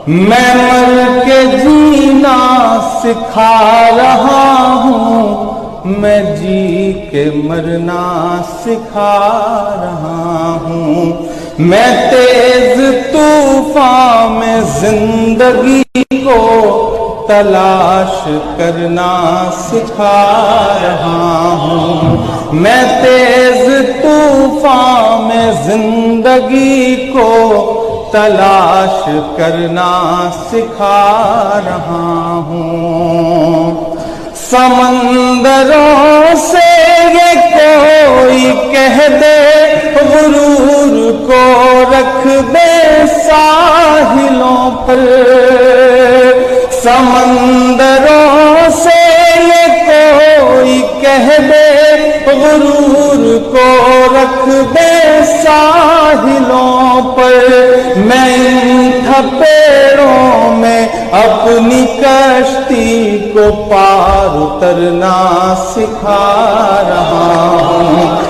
میں مر کے جینا سکھا رہا ہوں، میں جی کے مرنا سکھا رہا ہوں، میں تیز طوفان میں زندگی کو تلاش کرنا سکھا رہا ہوں، میں تیز طوفان میں زندگی کو تلاش کرنا سکھا رہا ہوں۔ سمندروں سے یہ کوئی کہہ دے، غرور کو رکھ دے ساحلوں پر، سمندروں سے یہ کوئی کہہ دے، غرور کو رکھ دے ساحلوں پر، میں ان تھپیڑوں میں اپنی کشتی کو پار اترنا سکھا رہا ہوں،